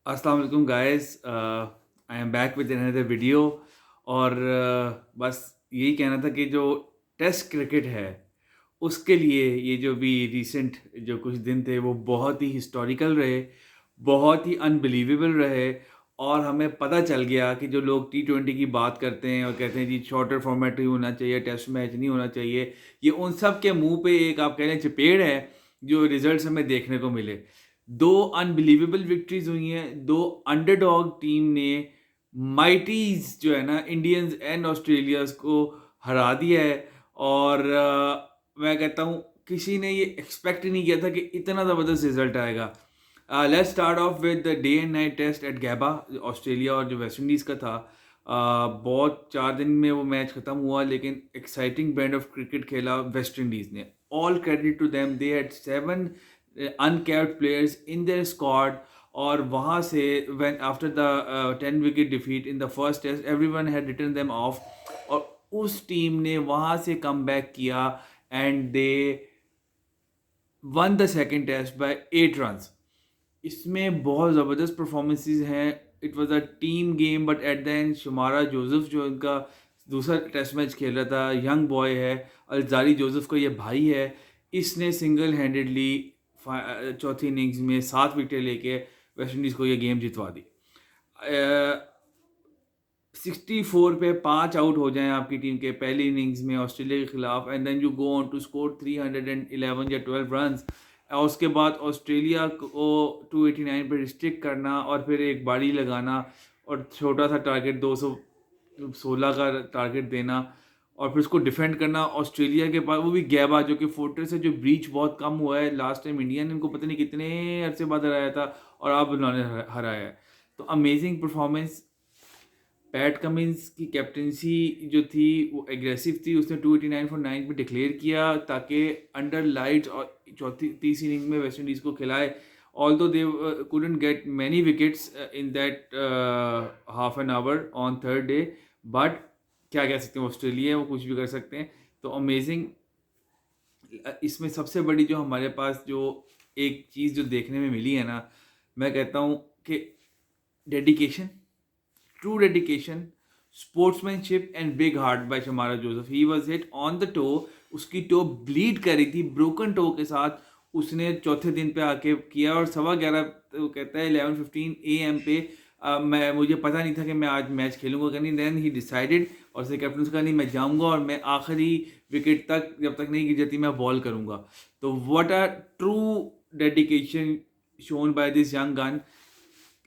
अस्सलाम वालेकुम guys, I am back with another video. और बस यही कहना था कि जो टेस्ट क्रिकेट है उसके लिए ये जो भी रिसेंट जो कुछ दिन थे वो बहुत ही हिस्टोरिकल रहे, बहुत ही अनबिलीवेबल रहे। और हमें पता चल गया कि जो लोग T20 की बात करते हैं और कहते हैं जी शॉर्टर फॉर्मेट ही होना चाहिए, टेस्ट मैच नहीं होना चाहिए, ये उन सब के मुंह पे एक आप कह लें चपेड़ है जो रिजल्ट्स हमें देखने को मिले। दो अनबिलीवेबल विक्ट्रीज हुई हैं, दो अंडरडॉग टीम ने माइटीज जो है ना इंडियंस एंड ऑस्ट्रेलियाज को हरा दिया है। और मैं कहता हूँ किसी ने ये एक्सपेक्ट ही नहीं किया था कि इतना ज़बरदस्त रिजल्ट आएगा। Let's start off with the day and night test at Gabba, Australia और जो वेस्ट इंडीज़ का था। बहुत 4 दिन में वो मैच ख़त्म हुआ, लेकिन एक्साइटिंग ब्रांड ऑफ क्रिकेट खेला वेस्ट इंडीज़ ने। All credit to them, they had 7 uncapped players in their squad. और वहाँ से when after the 10 wicket defeat in the first test everyone had written them off, और उस team ने वहाँ से कम बैक किया and they won the second test by 8 runs. इसमें बहुत ज़बरदस्त परफॉर्मेंसेज हैं। It was a team game but at the end Shamar Joseph जो इनका दूसरा टेस्ट मैच खेल रहा था, यंग बॉय है, अलजारी जोसेफ का ये भाई है, इसने सिंगल हैंडेडली चौथी इनिंग्स में 7 विकेट लेके वेस्ट इंडीज़ को ये गेम जितवा दी। 64 पे 5 आउट हो जाएं आपकी टीम के पहली इनिंग्स में ऑस्ट्रेलिया के खिलाफ, and then you go on to score 311 या 12 रन्स। और उसके बाद ऑस्ट्रेलिया को 289 पे रिस्ट्रिक्ट करना और फिर एक बाड़ी लगाना और छोटा सा टारगेट 216 का टारगेट देना और फिर उसको डिफेंड करना ऑस्ट्रेलिया के पास, वो भी गैबा जो कि फोर्ट्रेस है, जो ब्रीच बहुत कम हुआ है। लास्ट टाइम इंडिया ने इनको पता नहीं कितने अरसे बाद हराया था और अब उन्होंने हराया है। तो अमेजिंग परफॉर्मेंस। पैट कमिंस की कैप्टनसी जो थी वो एग्रेसिव थी, उसने 289 फॉर 9 पे डिक्लेयर किया ताकि अंडर लाइट और चौथी तीसरी इनिंग में वेस्ट इंडीज़ को खिलाए। Although they couldn't get many wickets in that half an hour on third day, but क्या कह सकते हैं, ऑस्ट्रेलिया वो कुछ भी कर सकते हैं। तो अमेजिंग। इसमें सबसे बड़ी जो हमारे पास जो एक चीज़ जो देखने में मिली है ना, मैं कहता हूँ कि dedication, true dedication, sportsmanship and big heart by Shamara Joseph. He was hit on the toe, उसकी टो ब्लीड कर रही थी, ब्रोकन टो के साथ उसने चौथे दिन पे आके किया। और 11:15 वो कहता है 11:15 AM पे मैं मुझे पता नहीं था कि मैं आज मैच खेलूंगा कि नहीं। देन ही डिसाइडेड और उसने कैप्टन से कहा नहीं मैं जाऊंगा और मैं आखिरी विकेट तक जब तक नहीं गिर जाती मैं बॉल करूंगा। तो what a true dedication shown by this young gun.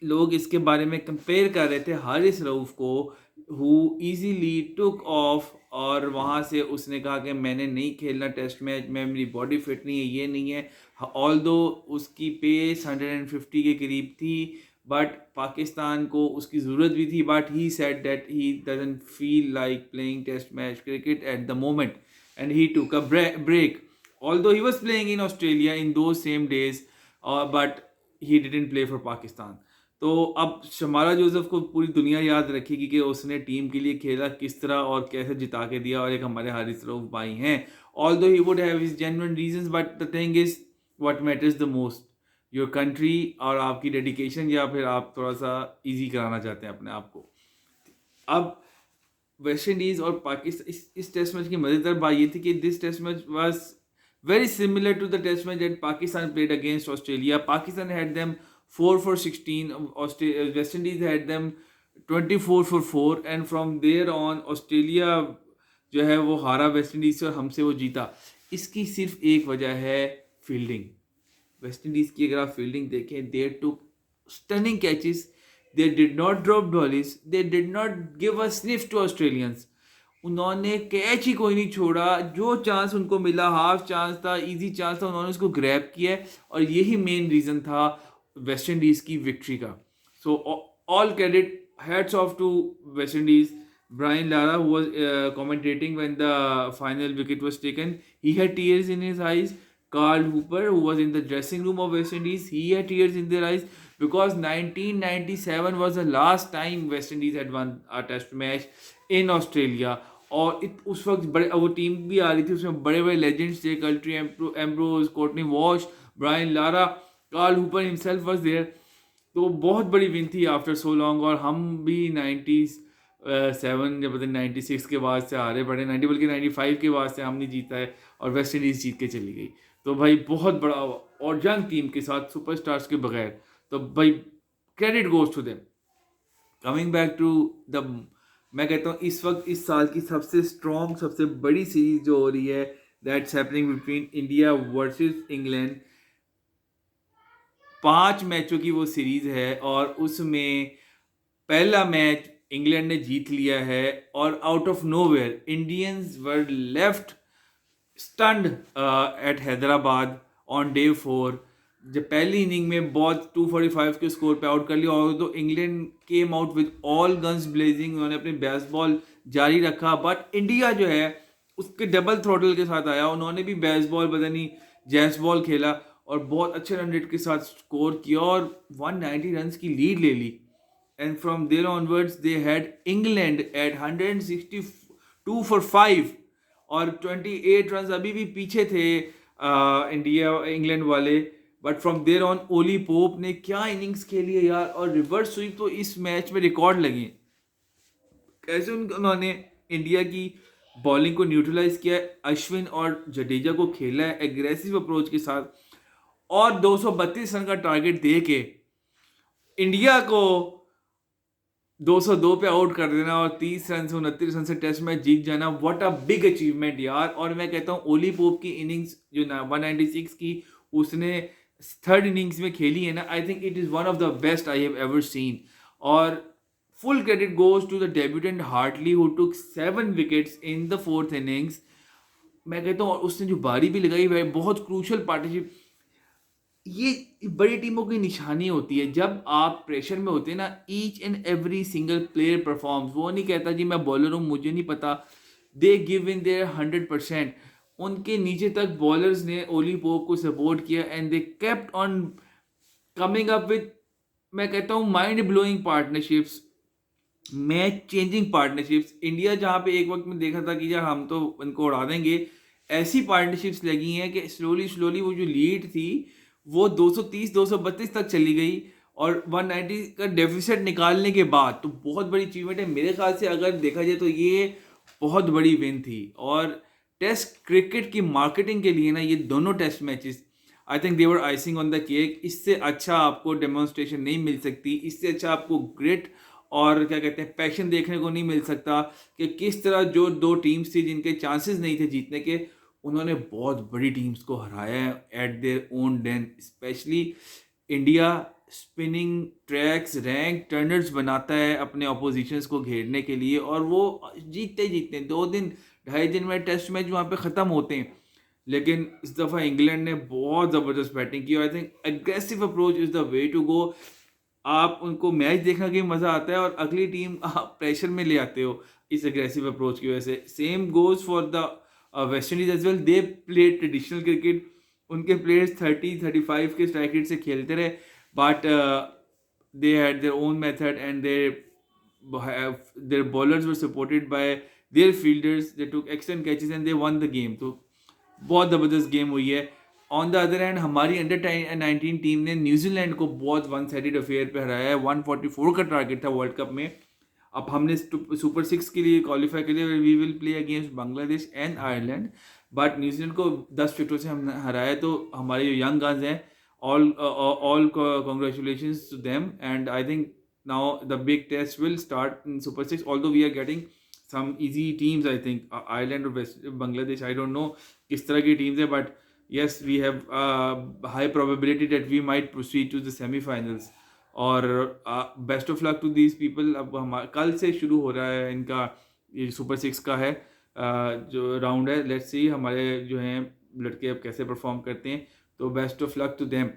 लोग इसके बारे में कंपेयर कर रहे थे हारिस रऊफ को, हु इजीली टुक ऑफ, और वहाँ से उसने कहा कि मैंने नहीं खेलना टेस्ट मैच में, मेरी बॉडी फिट नहीं है, ये नहीं है। ऑल दो उसकी पेस 150 के करीब थी, बट पाकिस्तान को उसकी ज़रूरत भी थी, but he said that he doesn't feel like playing test match cricket at the moment and he took a break. although he was playing in Australia in those same days, but he didn't play for Pakistan. तो अब शमारा Joseph को पूरी दुनिया याद रखेगी कि उसने team के लिए खेला किस तरह और कैसे जिता के दिया, और एक हमारे हारिस रऊफ भाई हैं। Although he would have his genuine reasons, but the thing is what matters the most your country और आपकी डेडिकेशन, या फिर आप थोड़ा सा इजी कराना चाहते हैं अपने आप को। अब वेस्ट इंडीज़ और पाकिस्तान, इस टेस्ट मैच की मज़ेदार बात ये थी कि this test match was very similar to the test match that Pakistan played against Australia. Pakistan had them 4 for 16. West Indies had them 24 for 4. And from there on Australia जो है वो हारा वेस्ट इंडीज़ से और हमसे वो जीता। इसकी सिर्फ एक वजह है, फील्डिंग। वेस्ट इंडीज़ की अगर आप फील्डिंग देखें, they took stunning catches, they did not drop dollies, they did not give a sniff to Australians. उन्होंने कैच ही कोई नहीं छोड़ा, जो चांस उनको मिला, हाफ चांस था, इजी चांस था, उन्होंने उसको ग्रैब किया है, और यही मेन रीज़न था वेस्ट इंडीज़ की विक्ट्री का। So all credit, hats off to West Indies. Brian Lara, who was commentating when the final wicket was taken, he had tears in his eyes. Carl Hooper, who was in the dressing room of West Indies, he had tears in their eyes because 1997 was the last time West Indies had won a test match in Australia. और उस वक्त बड़े वो team भी आ रही थी, उसमें बड़े बड़े लेजेंड्स थे, Curtly Ambrose, Courtney Walsh, Brian Lara, Carl Hooper himself was there. तो बहुत बड़ी विन थी आफ्टर सो लॉन्ग। और हम भी 97 या पता नहीं 96 के बाद से हारे पड़े, 90 बल्कि 95 के बाद से हमने जीता है और वेस्ट इंडीज़ जीत के चली गई। तो भाई बहुत बड़ा, और यंग टीम के साथ सुपरस्टार्स के बगैर, तो भाई credit goes to them. Coming back to the, मैं कहता हूँ इस वक्त इस साल की सबसे स्ट्रॉन्ग, सबसे बड़ी सीरीज जो हो रही है, that's happening between India versus England. 5 मैचों की वो सीरीज है और उसमें पहला मैच इंग्लैंड ने जीत लिया है और out of nowhere Indians were left stunned at Hyderabad on day 4। जब पहली इनिंग में बहुत 245 के स्कोर पे आउट कर लिया, और तो England came out with all guns blazing, उन्होंने अपनी बेसबॉल जारी रखा, बट इंडिया जो है उसके डबल थ्रोटल के साथ आया, उन्होंने भी बेसबॉल पता नहीं जैस बॉल खेला और बहुत अच्छे रन रेट के साथ स्कोर किया और 190 रन की लीड ले ली। And from there onwards they had England at 162 for 5 और 28 रन अभी भी पीछे थे इंडिया इंग्लैंड वाले। But from there on Ollie Pope ने क्या इनिंग्स खेली है यार, और रिवर्स स्वीप तो इस मैच में रिकॉर्ड लगी। कैसे उन्होंने इंडिया की बॉलिंग को न्यूट्रलाइज किया, अश्विन और जडेजा को खेला है एग्रेसिव अप्रोच के साथ, और 232 रन का टारगेट दे के इंडिया को 202 पे आउट कर देना और 30 रन से 29 रन से टेस्ट मैच जीत जाना, व्हाट अ बिग अचीवमेंट यार। और मैं कहता हूँ ओली पोप की इनिंग्स जो 196 की उसने थर्ड इनिंग्स में खेली है ना, I think it is one of the best I have ever seen. और full credit goes to the debutant Hartley who took 7 wickets in the fourth innings. मैं कहता हूँ उसने जो बारी भी लगाई है बहुत क्रूशल पार्टनरशिप। ये बड़ी टीमों की निशानी होती है, जब आप प्रेशर में होते हैं ना, each and every single player performs. वो नहीं कहता जी मैं बॉलर हूँ मुझे नहीं पता, दे गिव इन देयर 100%। उनके नीचे तक बॉलर्स ने ओली पोप को सपोर्ट किया and they kept on coming up with, मैं कहता हूँ mind blowing partnerships, match changing partnerships. India जहाँ पे एक वक्त में देखा था कि यार हम तो उनको उड़ा देंगे, ऐसी पार्टनरशिप्स लगी हैं कि स्लोली स्लोली वो जो लीड थी वो 230 232 तक चली गई और 190 का डेफिसिट निकालने के बाद, तो बहुत बड़ी अचीवमेंट है मेरे ख्याल से। अगर देखा जाए तो ये बहुत बड़ी विन थी। और टेस्ट क्रिकेट की मार्केटिंग के लिए ना ये दोनों test matches I think they were icing on the cake. इससे अच्छा आपको डेमोन्स्ट्रेशन नहीं मिल सकती, इससे अच्छा आपको ग्रिट और क्या कहते हैं पैशन देखने को नहीं मिल सकता कि किस तरह जो दो टीम्स थी जिनके चांसेस नहीं थे जीतने के, उन्होंने बहुत बड़ी टीम्स को हराया है at their own den. Especially India spinning tracks rank turners बनाता है अपने ऑपोजिशंस को घेरने के लिए, और वो जीतते जीतते 2 दिन 2.5 दिन में टेस्ट मैच वहाँ पे ख़त्म होते हैं। लेकिन इस दफ़ा इंग्लैंड ने बहुत ज़बरदस्त बैटिंग की। I think aggressive approach is the way to go. आप उनको मैच देखने के मज़ा आता है और अगली टीम आप प्रेशर में ले आते हो इस एग्रेसिव अप्रोच की वजह से। Same goes for the West Indies as well, they play traditional cricket. उनके प्लेयर्स 30-35 के स्ट्राइक रेट से खेलते रहे, but they had their own method and their bowlers were supported by their fielders, they took extend catches and they won the game. तो बहुत ज़बरदस्त game हुई है। ऑन द अदर हैंड हमारी अंडर-19 टीम ने न्यूजीलैंड को बहुत one sided affair पे हराया है। 144 का टारगेट था वर्ल्ड कप में। अब हमने सुपर 6 के लिए क्वालिफाई के लिए we will play against Bangladesh and Ireland, but New Zealand को 10 विकेटों से हमने हराया। तो हमारे जो यंग गन्स हैं, all congratulations to them and I think now the big test will start in super 6, although we are getting some easy teams. I think Ireland or Bangladesh, I don't know किस तरह की teams है, but yes we have high probability that we might proceed to the semi-finals. और best of luck to these people. अब हम कल से शुरू हो रहा है इनका ये सुपर 6 का है जो राउंड है। लेट्स सी हमारे जो हैं लड़के अब कैसे परफॉर्म करते हैं, तो best of luck to them.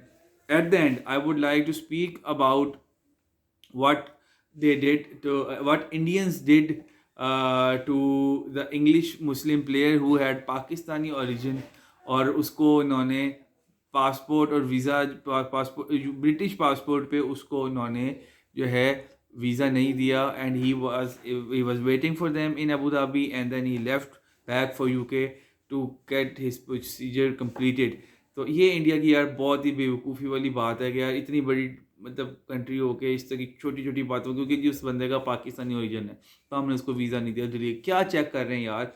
At the end I would like to speak about what they did to what Indians did to the English Muslim player who had Pakistani origin, और उसको इन्होंने passport और visa passport British passport पे उसको इन्होंने जो है visa नहीं दिया and he was waiting for them in Abu Dhabi and then he left back for UK to get his procedure completed. तो ये इंडिया की यार बहुत ही बेवकूफ़ी वाली बात है कि यार इतनी बड़ी मतलब कंट्री होके इस तरह की छोटी छोटी बातों, क्योंकि जिस बंदे का पाकिस्तानी ओरिजिन है तो हमने उसको वीज़ा नहीं दिया। चलिए क्या चेक कर रहे हैं यार।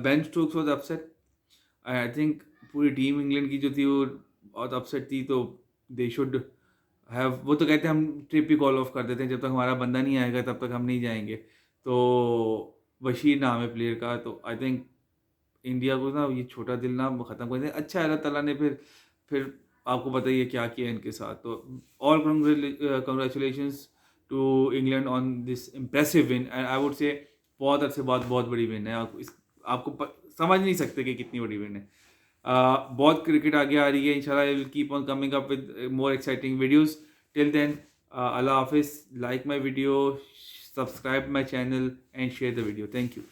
Ben Stokes was upset, I think पूरी टीम इंग्लैंड की जो थी वो बहुत अपसेट थी। तो दे शुड हैव, वो तो कहते हैं हम ट्रिप ही कॉल ऑफ कर देते हैं, जब तक हमारा बंदा नहीं आएगा तब तक हम नहीं जाएंगे। तो बशीर नाम है प्लेयर का, तो आई थिंक इंडिया को ना ये छोटा दिल ना ख़त्म कर दिया। अच्छा है, अल्लाह ताला ने फिर आपको पता ही है क्या किया इनके साथ। तो all congratulations to England on this impressive win, and I would say बहुत अरसे बाद बहुत बड़ी विन है। आपको समझ नहीं सकते कि कितनी बड़ी विन है। बहुत क्रिकेट आगे आ रही है, इंशाल्लाह I will keep on coming up with more exciting videos. Till then, अल्लाह हाफिज़। Like my video, subscribe my channel and share the video. Thank you.